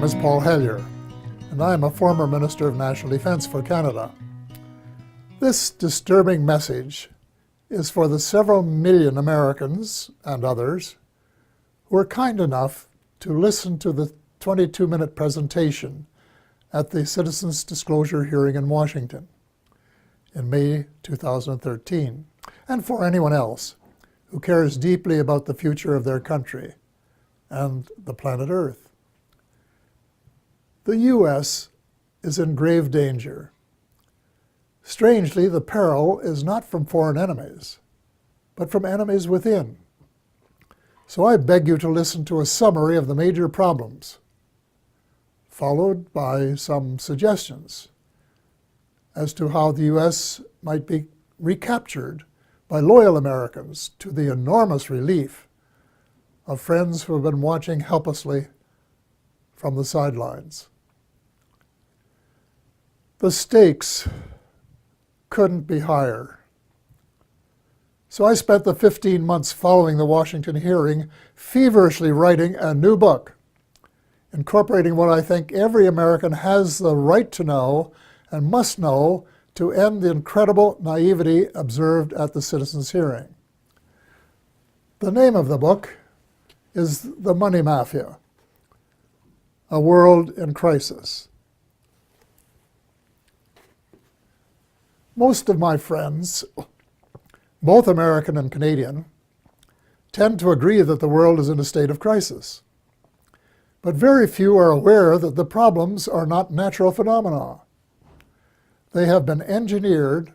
name is Paul Hellyer, and I am a former Minister of National Defence for Canada. This disturbing message is for the several million Americans and others who were kind enough to listen to the 22-minute presentation at the Citizens Disclosure hearing in Washington in May 2013, and for anyone else who cares deeply about the future of their country and the planet Earth. The U.S. is in grave danger. Strangely, the peril is not from foreign enemies, but from enemies within. So I beg you to listen to a summary of the major problems, followed by some suggestions as to how the U.S. might be recaptured by loyal Americans, to the enormous relief of friends who have been watching helplessly from the sidelines. The stakes couldn't be higher. So I spent the 15 months following the Washington hearing feverishly writing a new book, incorporating what I think every American has the right to know and must know to end the incredible naivety observed at the citizens' hearing. The name of the book is The Money Mafia, A World in Crisis. Most of my friends, both American and Canadian, tend to agree that the world is in a state of crisis. But very few are aware that the problems are not natural phenomena. They have been engineered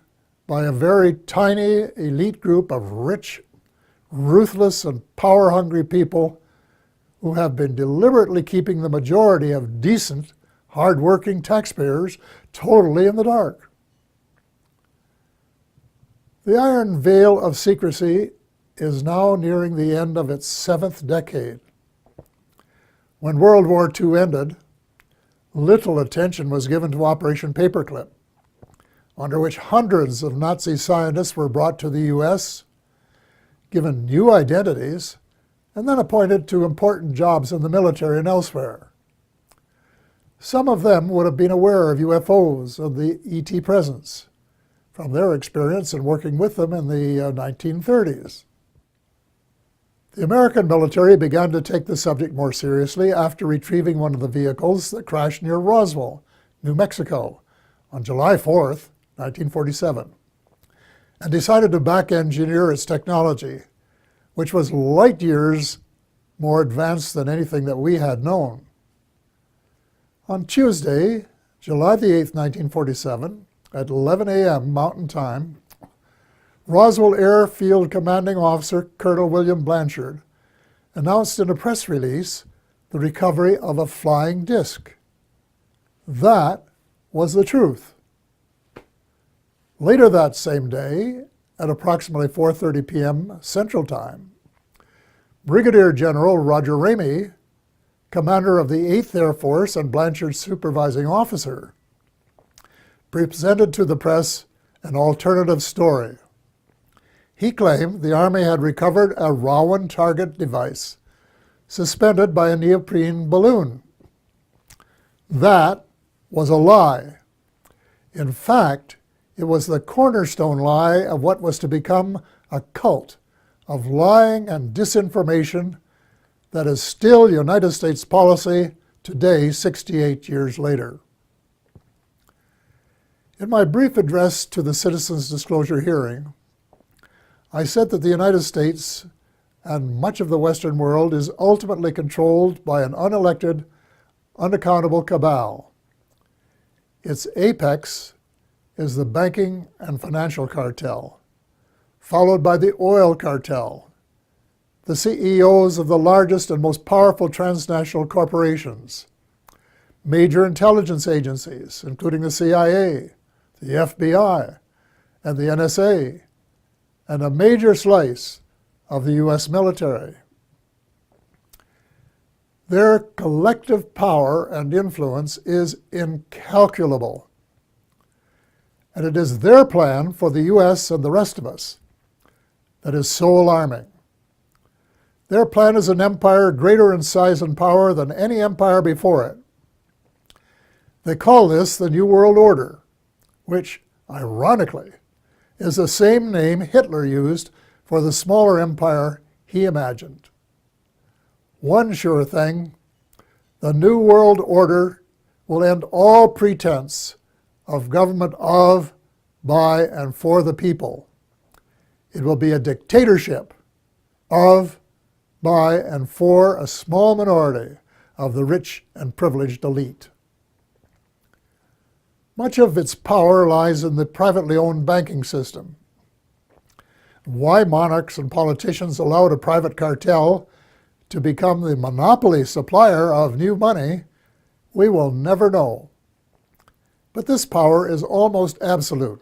by a very tiny elite group of rich, ruthless, and power-hungry people who have been deliberately keeping the majority of decent, hard-working taxpayers totally in the dark. The iron veil of secrecy is now nearing the end of its 7th decade. When World War II ended, little attention was given to Operation Paperclip, under which hundreds of Nazi scientists were brought to the U.S., given new identities, and then appointed to important jobs in the military and elsewhere. Some of them would have been aware of UFOs and the ET presence from their experience in working with them in the 1930s. The American military began to take the subject more seriously after retrieving one of the vehicles that crashed near Roswell, New Mexico, on July 4th, 1947, and decided to back-engineer its technology, which was light years more advanced than anything that we had known. On Tuesday, July the 8th, 1947, at 11 a.m. Mountain Time, Roswell Airfield Commanding Officer Colonel William Blanchard announced in a press release the recovery of a flying disc. That was the truth. Later that same day, at approximately 4:30 p.m. Central Time, Brigadier General Roger Ramey, commander of the 8th Air Force and Blanchard's supervising officer, presented to the press an alternative story. He claimed the Army had recovered a Rowan target device suspended by a neoprene balloon. That was a lie. In fact, it was the cornerstone lie of what was to become a cult of lying and disinformation that is still United States policy today, 68 years later. In my brief address to the Citizens Disclosure hearing, I said that the United States and much of the Western world is ultimately controlled by an unelected, unaccountable cabal. Its apex is the banking and financial cartel, followed by the oil cartel, the CEOs of the largest and most powerful transnational corporations, major intelligence agencies, including the CIA, the FBI, and the NSA, and a major slice of the U.S. military. Their collective power and influence is incalculable. And it is their plan for the U.S. and the rest of us that is so alarming. Their plan is an empire greater in size and power than any empire before it, They call this the New World Order, which, ironically, is the same name Hitler used for the smaller empire he imagined. One sure thing, the New World Order will end all pretense of government of, by, and for the people. It will be a dictatorship of, by, and for a small minority of the rich and privileged elite. Much of its power lies in the privately owned banking system. Why monarchs and politicians allowed a private cartel to become the monopoly supplier of new money, we will never know. But this power is almost absolute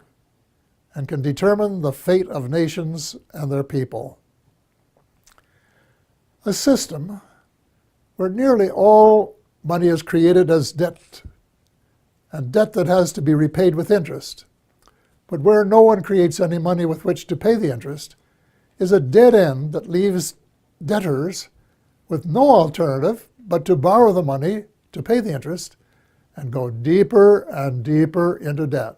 and can determine the fate of nations and their people. A system where nearly all money is created as debt, and debt that has to be repaid with interest, but where no one creates any money with which to pay the interest, is a dead end that leaves debtors with no alternative but to borrow the money to pay the interest and go deeper and deeper into debt.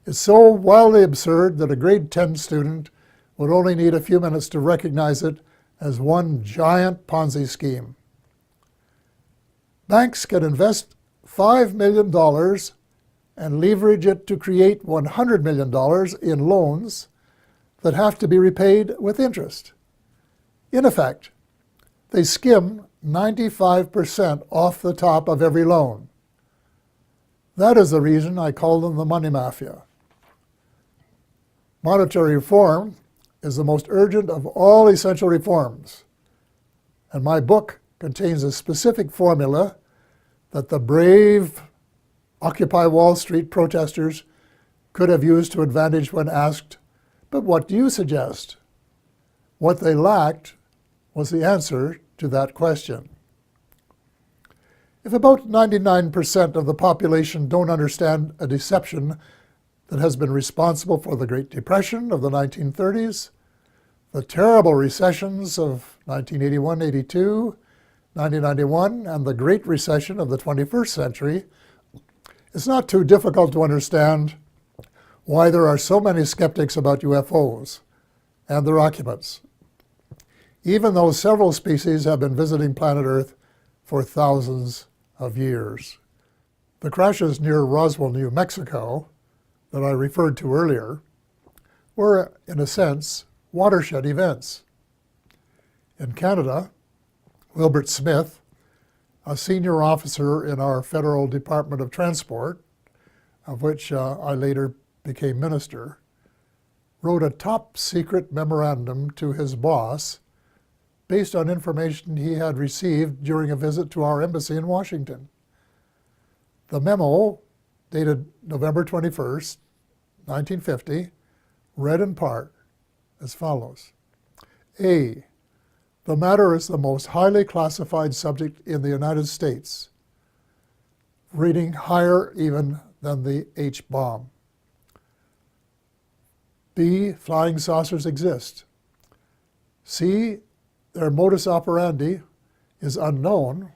It's so wildly absurd that a grade 10 student would only need a few minutes to recognize it as one giant Ponzi scheme. Banks can invest $5 million and leverage it to create $100 million in loans that have to be repaid with interest. In effect, they skim 95% off the top of every loan. That is the reason I call them the money mafia. Monetary reform is the most urgent of all essential reforms, and my book contains a specific formula that the brave Occupy Wall Street protesters could have used to advantage when asked, "But what do you suggest?" What they lacked was the answer to that question. If about 99% of the population don't understand a deception that has been responsible for the Great Depression of the 1930s, the terrible recessions of 1981-82, 1991, and the Great Recession of the 21st century, it's not too difficult to understand why there are so many skeptics about UFOs and their occupants, even though several species have been visiting planet Earth for thousands of years. The crashes near Roswell, New Mexico, that I referred to earlier, were, in a sense, watershed events. In Canada, Wilbert Smith, a senior officer in our Federal Department of Transport, of which I later became minister, wrote a top-secret memorandum to his boss based on information he had received during a visit to our embassy in Washington. The memo, dated November 21st, 1950, read in part as follows. A. The matter is the most highly classified subject in the United States, reading higher even than the H-bomb. B. Flying saucers exist. C. Their modus operandi is unknown,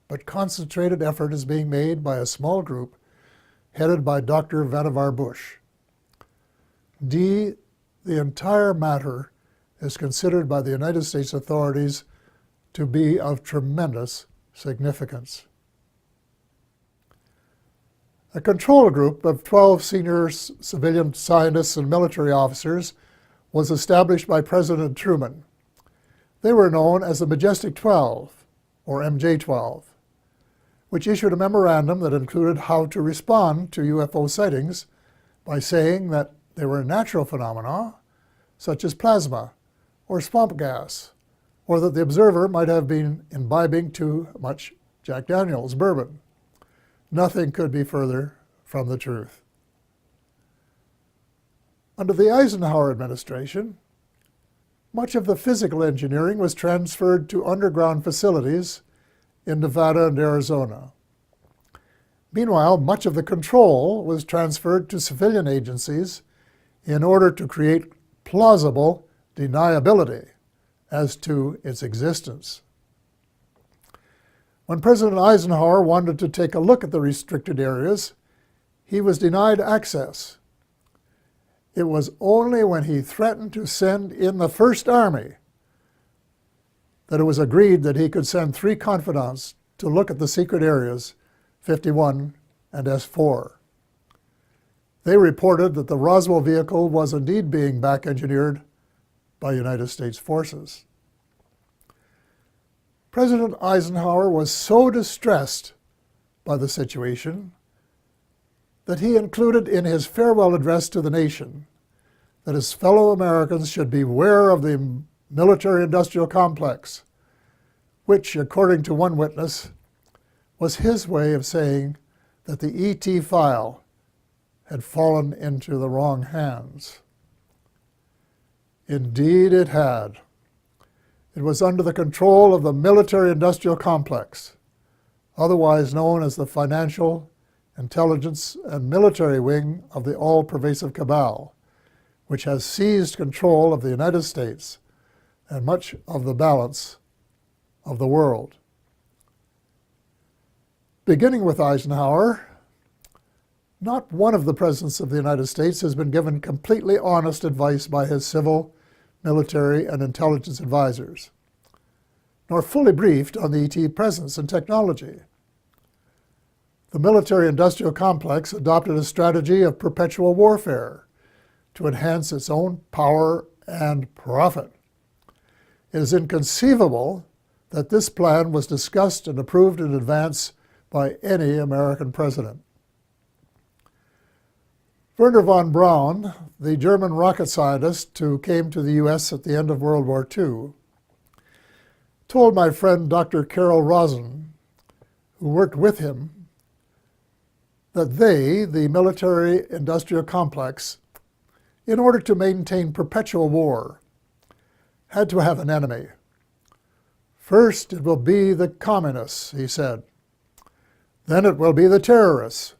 but concentrated effort is being made by a small group headed by Dr. Vannevar Bush. D. The entire matter is considered by the United States authorities to be of tremendous significance. A control group of 12 senior civilian scientists and military officers was established by President Truman. They were known as the Majestic 12, or MJ-12, which issued a memorandum that included how to respond to UFO sightings by saying that they were natural phenomena, such as plasma or swamp gas, or that the observer might have been imbibing too much Jack Daniels bourbon. Nothing could be further from the truth. Under the Eisenhower administration, much of the physical engineering was transferred to underground facilities in Nevada and Arizona. Meanwhile, much of the control was transferred to civilian agencies in order to create plausible deniability as to its existence. When President Eisenhower wanted to take a look at the restricted areas, he was denied access. It was only when he threatened to send in the First Army that it was agreed that he could send 3 confidants to look at the secret areas 51 and S4. They reported that the Roswell vehicle was indeed being back-engineered by United States forces. President Eisenhower was so distressed by the situation that he included in his farewell address to the nation that his fellow Americans should beware of the military-industrial complex, which, according to one witness, was his way of saying that the ET file had fallen into the wrong hands. Indeed it had. It was under the control of the military-industrial complex, otherwise known as the financial, intelligence, and military wing of the all-pervasive Cabal, which has seized control of the United States and much of the balance of the world. Beginning with Eisenhower, not one of the presidents of the United States has been given completely honest advice by his civil, military, and intelligence advisors, nor fully briefed on the ET presence and technology. The military-industrial complex adopted a strategy of perpetual warfare to enhance its own power and profit. It is inconceivable that this plan was discussed and approved in advance by any American president. Wernher von Braun, the German rocket scientist who came to the U.S. at the end of World War II, told my friend Dr. Carol Rosen, who worked with him, that they, the military-industrial complex, in order to maintain perpetual war, had to have an enemy. First, it will be the communists, he said. Then it will be the terrorists.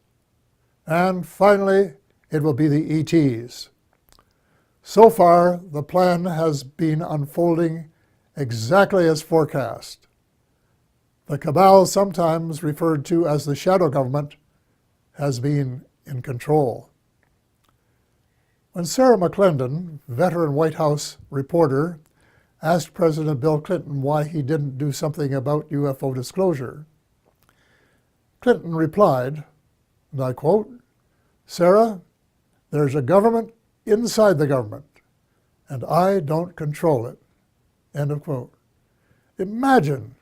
And finally, it will be the ETs. So far, the plan has been unfolding exactly as forecast. The Cabal, sometimes referred to as the shadow government, has been in control. When Sarah McClendon, veteran White House reporter, asked President Bill Clinton why he didn't do something about UFO disclosure, Clinton replied, and I quote, "Sarah, there's a government inside the government, and I don't control it." End of quote. Imagine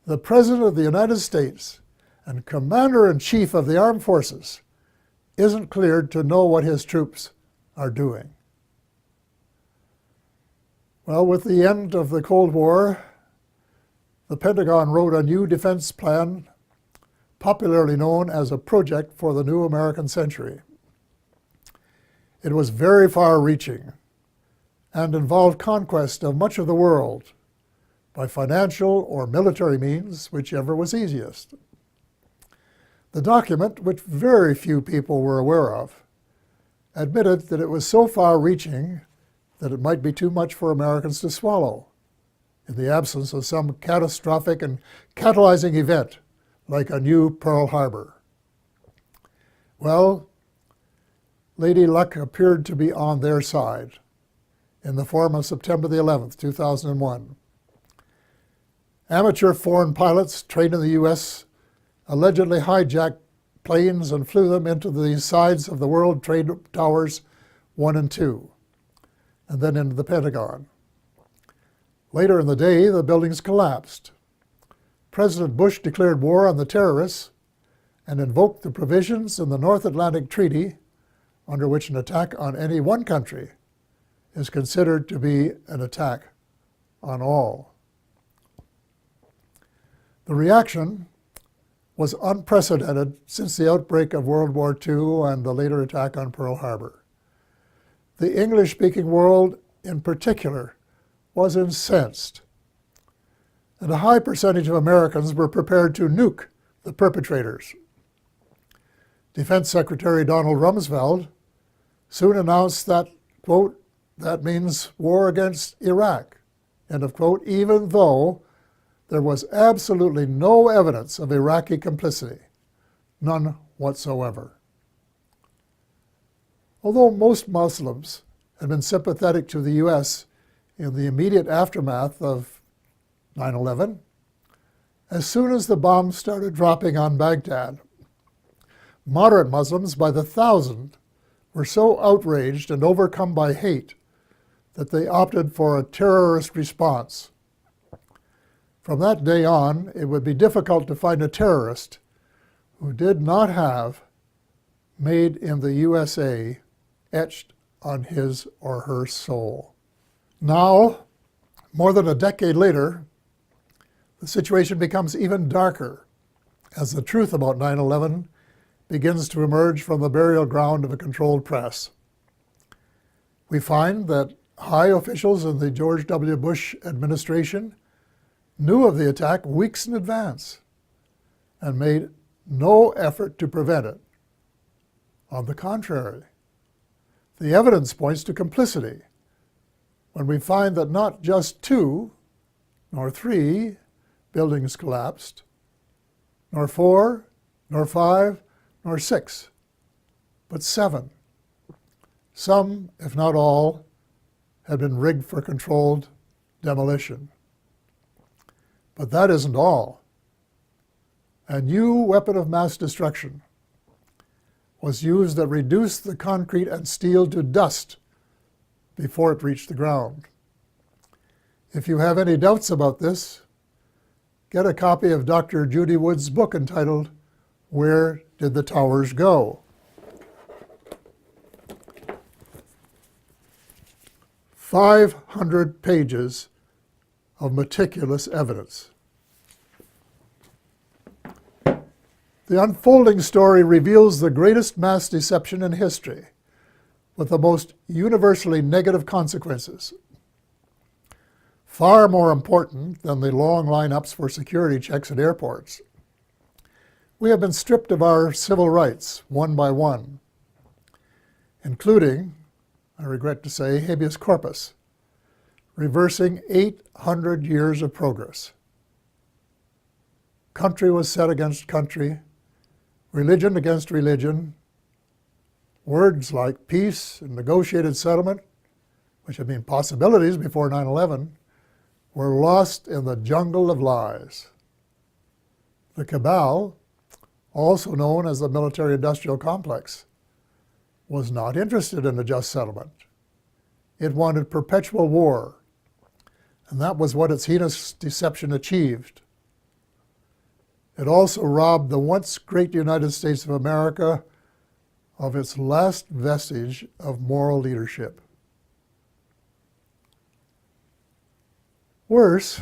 the President of the United States and Commander-in-Chief of the Armed Forces isn't cleared to know what his troops are doing. Well, with the end of the Cold War, the Pentagon wrote a new defense plan, popularly known as a project for the new American century. It was very far-reaching and involved conquest of much of the world by financial or military means, whichever was easiest. The document, which very few people were aware of, admitted that it was so far-reaching that it might be too much for Americans to swallow in the absence of some catastrophic and catalyzing event like a new Pearl Harbor. Well, Lady Luck appeared to be on their side in the form of September the 11th, 2001. Amateur foreign pilots trained in the U.S. allegedly hijacked planes and flew them into the sides of the World Trade Towers 1 and 2, and then into the Pentagon. Later in the day, the buildings collapsed. President Bush declared war on the terrorists and invoked the provisions in the North Atlantic Treaty under which an attack on any one country is considered to be an attack on all. The reaction was unprecedented since the outbreak of World War II and the later attack on Pearl Harbor. The English-speaking world, in particular, was incensed, and a high percentage of Americans were prepared to nuke the perpetrators. Defense Secretary Donald Rumsfeld soon announced that, quote, "that means war against Iraq," end of quote, even though there was absolutely no evidence of Iraqi complicity, none whatsoever. Although most Muslims had been sympathetic to the U.S. in the immediate aftermath of 9/11, as soon as the bombs started dropping on Baghdad, moderate Muslims by the thousand were so outraged and overcome by hate that they opted for a terrorist response. From that day on, it would be difficult to find a terrorist who did not have "Made in the USA" etched on his or her soul. Now, more than a decade later, the situation becomes even darker as the truth about 9/11 begins to emerge from the burial ground of a controlled press. We find that high officials in the George W. Bush administration knew of the attack weeks in advance and made no effort to prevent it. On the contrary, the evidence points to complicity when we find that not just 2, nor 3 buildings collapsed, nor 4, nor 5, nor 6, but 7. Some, if not all, had been rigged for controlled demolition. But that isn't all. A new weapon of mass destruction was used that reduced the concrete and steel to dust before it reached the ground. If you have any doubts about this, get a copy of Dr. Judy Wood's book entitled, "Where Did the Towers Go?" 500 pages of meticulous evidence. The unfolding story reveals the greatest mass deception in history, with the most universally negative consequences. Far more important than the long lineups for security checks at airports. We have been stripped of our civil rights one by one, including, I regret to say, habeas corpus, reversing 800 years of progress. Country was set against country, religion against religion. Words like peace and negotiated settlement, which had been possibilities before 9/11, were lost in the jungle of lies. The Cabal, also known as the military-industrial complex, was not interested in a just settlement. It wanted perpetual war, and that was what its heinous deception achieved. It also robbed the once great United States of America of its last vestige of moral leadership. Worse,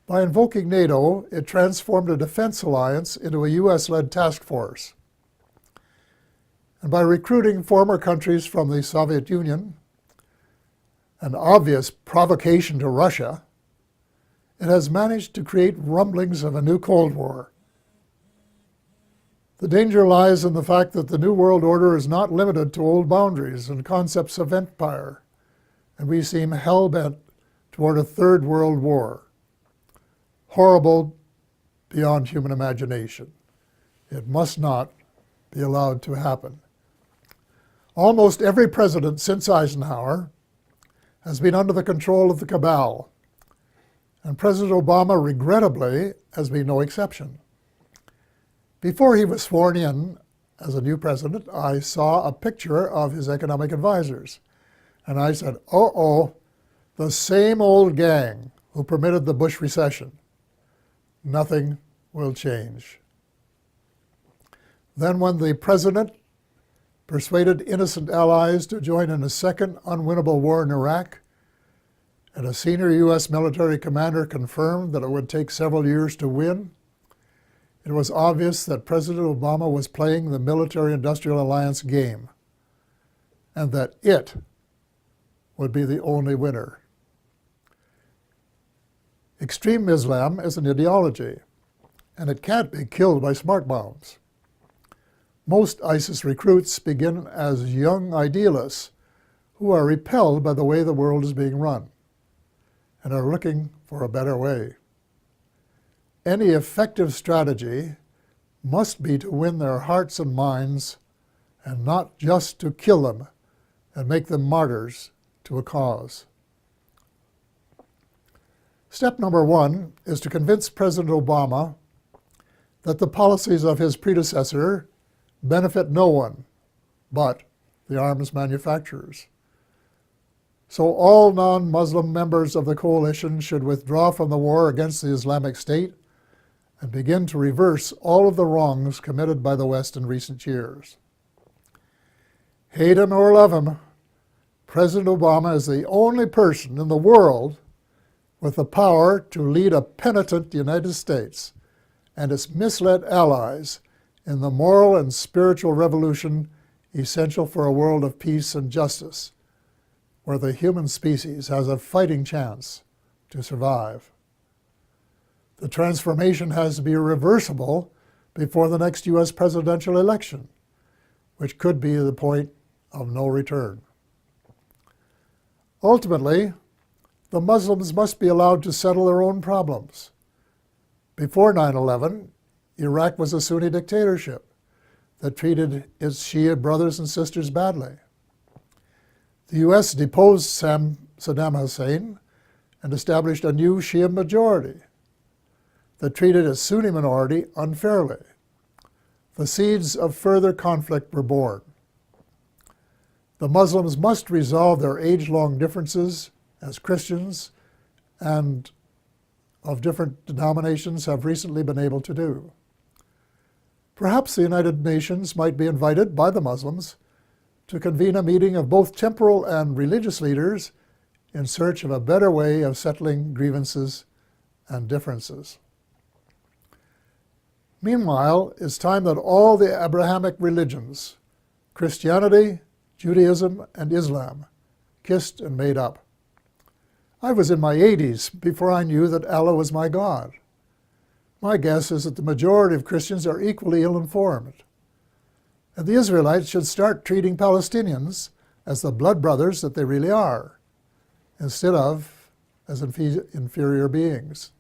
by invoking NATO, it transformed a defense alliance into a US-led task force. And by recruiting former countries from the Soviet Union, an obvious provocation to Russia, it has managed to create rumblings of a new Cold War. The danger lies in the fact that the New World Order is not limited to old boundaries and concepts of empire, and we seem hell-bent toward a third world war. Horrible beyond human imagination. It must not be allowed to happen. Almost every president since Eisenhower has been under the control of the Cabal, and President Obama, regrettably, has been no exception. Before he was sworn in as a new president, I saw a picture of his economic advisors, and I said, uh-oh, the same old gang who permitted the Bush recession. Nothing will change. Then when the president persuaded innocent allies to join in a second unwinnable war in Iraq, and a senior U.S. military commander confirmed that it would take several years to win, it was obvious that President Obama was playing the military-industrial alliance game, and that it would be the only winner. Extreme Islam is an ideology, and it can't be killed by smart bombs. Most ISIS recruits begin as young idealists who are repelled by the way the world is being run and are looking for a better way. any effective strategy must be to win their hearts and minds, and not just to kill them and make them martyrs to a cause. Step number 1 is to convince President Obama that the policies of his predecessor benefit no one but the arms manufacturers. So all non-Muslim members of the coalition should withdraw from the war against the Islamic State and begin to reverse all of the wrongs committed by the West in recent years. Hate him or love him, President Obama is the only person in the world with the power to lead a penitent United States and its misled allies in the moral and spiritual revolution essential for a world of peace and justice, where the human species has a fighting chance to survive. The transformation has to be reversible before the next U.S. presidential election, which could be the point of no return. Ultimately, the Muslims must be allowed to settle their own problems. Before 9/11, Iraq was a Sunni dictatorship that treated its Shia brothers and sisters badly. The U.S. deposed Saddam Hussein and established a new Shia majority that treated its Sunni minority unfairly. The seeds of further conflict were born. The Muslims must resolve their age-long differences as Christians and of different denominations have recently been able to do. Perhaps the United Nations might be invited by the Muslims to convene a meeting of both temporal and religious leaders in search of a better way of settling grievances and differences. Meanwhile, it's time that all the Abrahamic religions, Christianity, Judaism, and Islam, kissed and made up. I was in my 80s before I knew that Allah was my God. My guess is that the majority of Christians are equally ill-informed. And the Israelites should start treating Palestinians as the blood brothers that they really are, instead of as inferior beings.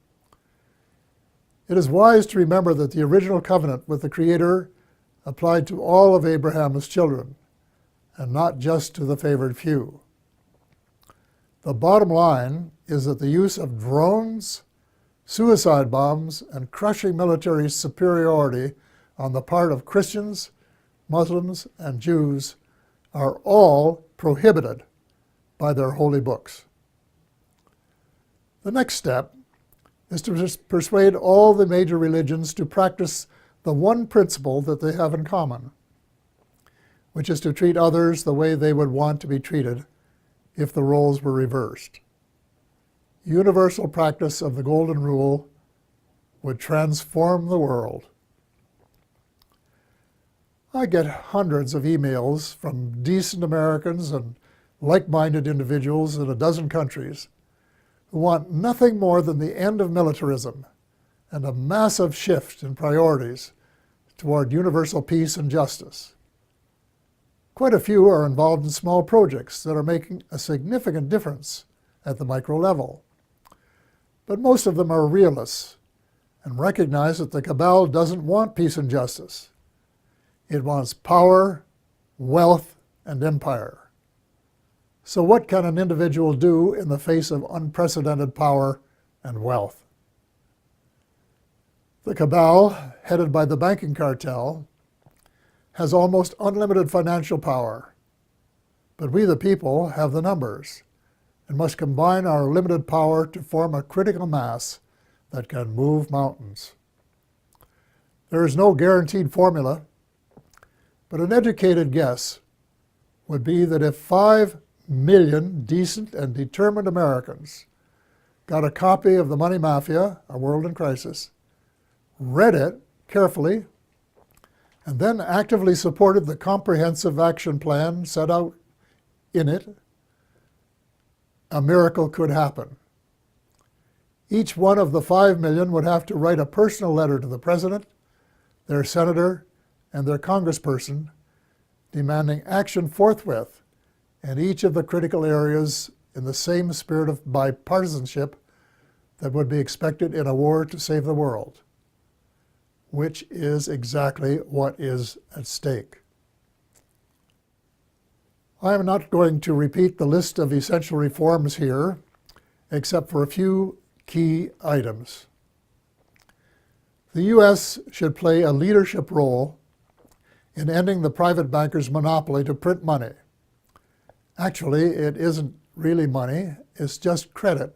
It is wise to remember that the original covenant with the Creator applied to all of Abraham's children, and not just to the favored few. The bottom line is that the use of drones, suicide bombs, and crushing military superiority on the part of Christians, Muslims, and Jews are all prohibited by their holy books. The next step is to persuade all the major religions to practice the one principle that they have in common, which is to treat others the way they would want to be treated if the roles were reversed. Universal practice of the Golden Rule would transform the world. I get hundreds of emails from decent Americans and like-minded individuals in a dozen countries who want nothing more than the end of militarism and a massive shift in priorities toward universal peace and justice. Quite a few are involved in small projects that are making a significant difference at the micro level. But most of them are realists and recognize that the Cabal doesn't want peace and justice. It wants power, wealth, and empire. So what can an individual do in the face of unprecedented power and wealth? The Cabal, headed by the banking cartel, has almost unlimited financial power. But we, the people, have the numbers and must combine our limited power to form a critical mass that can move mountains. There is no guaranteed formula, but an educated guess would be that if 5 million decent and determined Americans got a copy of The Money Mafia, A World in Crisis, read it carefully, and then actively supported the comprehensive action plan set out in it, a miracle could happen. Each one of the 5 million would have to write a personal letter to the president, their senator, and their congressperson, demanding action forthwith in each of the critical areas in the same spirit of bipartisanship that would be expected in a war to save the world, which is exactly what is at stake. I am not going to repeat the list of essential reforms here, except for a few key items. The U.S. should play a leadership role in ending the private bankers' monopoly to print money. Actually, it isn't really money, it's just credit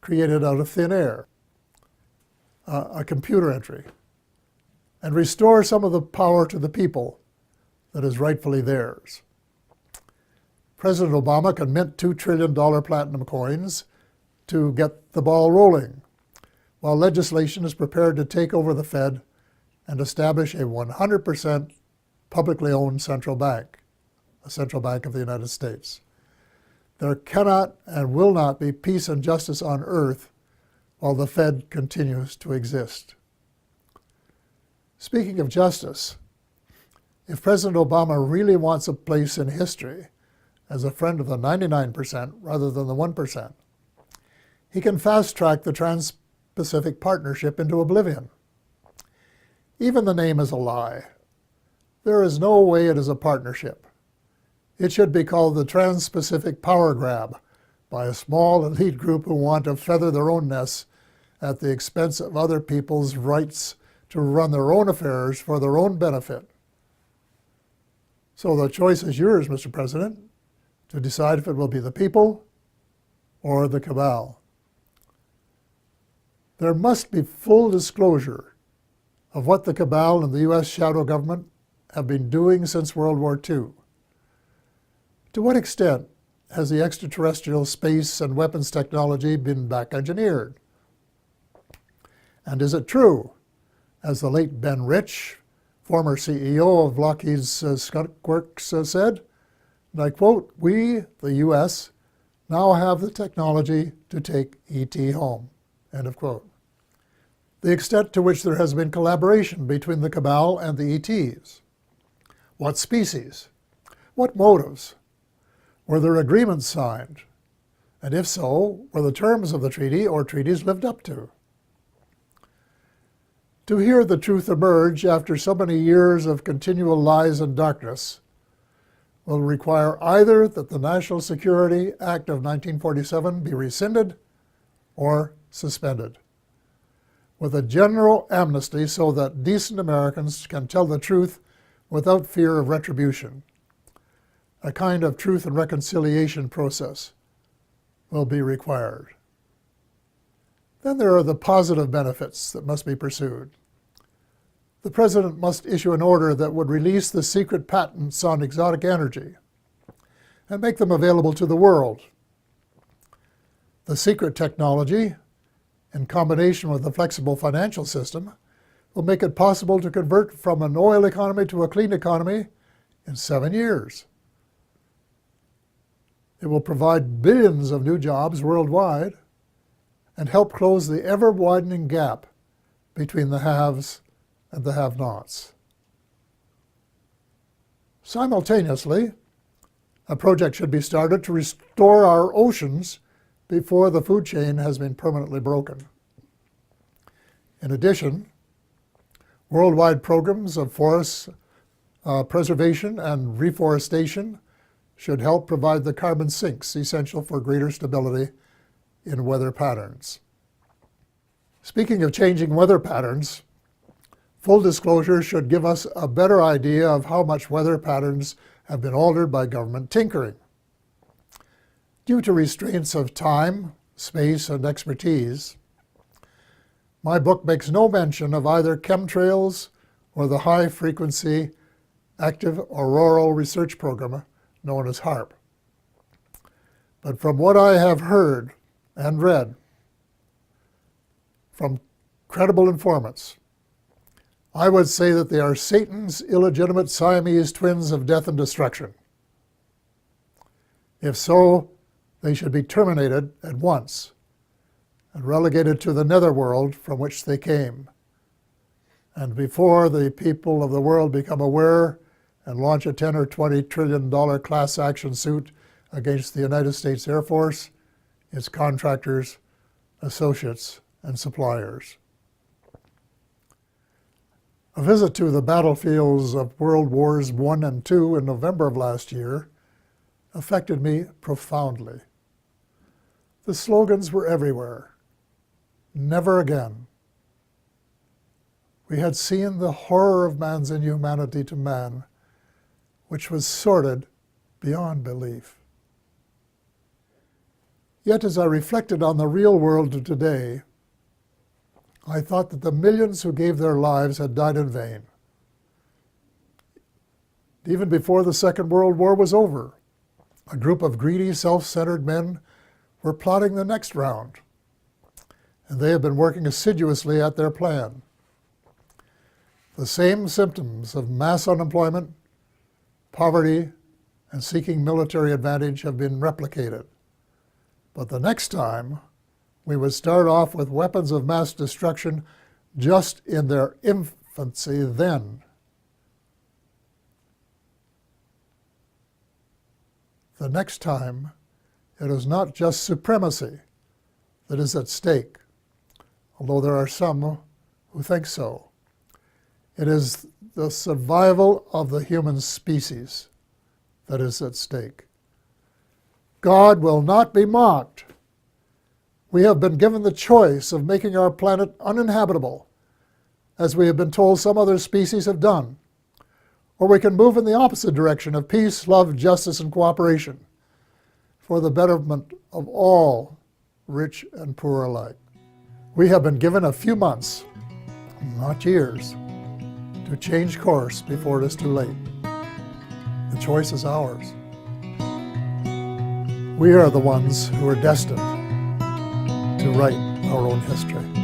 created out of thin air, a computer entry, and restore some of the power to the people that is rightfully theirs. President Obama can mint $2 trillion platinum coins to get the ball rolling, while legislation is prepared to take over the Fed and establish a 100% publicly owned central bank, a central bank of the United States. There cannot and will not be peace and justice on earth while the Fed continues to exist. Speaking of justice, if President Obama really wants a place in history as a friend of the 99% rather than the 1%, he can fast-track the Trans-Pacific Partnership into oblivion. Even the name is a lie. There is no way it is a partnership. It should be called the Trans-Pacific Power Grab by a small elite group who want to feather their own nests at the expense of other people's rights to run their own affairs for their own benefit. So the choice is yours, Mr. President, to decide if it will be the people or the cabal. There must be full disclosure of what the cabal and the U.S. shadow government have been doing since World War II. To what extent has the extraterrestrial space and weapons technology been back-engineered? And is it true, as the late Ben Rich, former CEO of Lockheed's Skunk Works, said, and I quote, "We, the U.S., now have the technology to take ET home," end of quote. The extent to which there has been collaboration between the cabal and the ETs. What species? What motives? Were there agreements signed? And if so, were the terms of the treaty or treaties lived up to? To hear the truth emerge after so many years of continual lies and darkness will require either that the National Security Act of 1947 be rescinded or suspended, with a general amnesty so that decent Americans can tell the truth without fear of retribution. A kind of truth and reconciliation process will be required. Then there are the positive benefits that must be pursued. The President must issue an order that would release the secret patents on exotic energy and make them available to the world. The secret technology, in combination with a flexible financial system, will make it possible to convert from an oil economy to a clean economy in 7 years. It will provide billions of new jobs worldwide and help close the ever-widening gap between the haves and the have-nots. Simultaneously, a project should be started to restore our oceans before the food chain has been permanently broken. In addition, worldwide programs of forest preservation and reforestation should help provide the carbon sinks essential for greater stability in weather patterns. Speaking of changing weather patterns, full disclosure should give us a better idea of how much weather patterns have been altered by government tinkering. Due to restraints of time, space, and expertise, my book makes no mention of either chemtrails or the high-frequency active auroral research program known as HAARP. But from what I have heard and read from credible informants, I would say that they are Satan's illegitimate Siamese twins of death and destruction. If so, they should be terminated at once and relegated to the netherworld from which they came. And before the people of the world become aware and launch a $10 or $20 trillion class action suit against the United States Air Force, its contractors, associates, and suppliers. A visit to the battlefields of World Wars I and II in November of last year affected me profoundly. The slogans were everywhere. Never again. We had seen the horror of man's inhumanity to man, which was sordid beyond belief. Yet as I reflected on the real world of today, I thought that the millions who gave their lives had died in vain. Even before the Second World War was over, a group of greedy, self-centered men were plotting the next round, and they have been working assiduously at their plan. The same symptoms of mass unemployment, poverty, and seeking military advantage have been replicated. But the next time, we would start off with weapons of mass destruction just in their infancy then. The next time, it is not just supremacy that is at stake, although there are some who think so. It is the survival of the human species that is at stake. God will not be mocked. We have been given the choice of making our planet uninhabitable, as we have been told some other species have done, or we can move in the opposite direction of peace, love, justice, and cooperation for the betterment of all, rich and poor alike. We have been given a few months, not years, to change course before it is too late. The choice is ours. We are the ones who are destined to write our own history.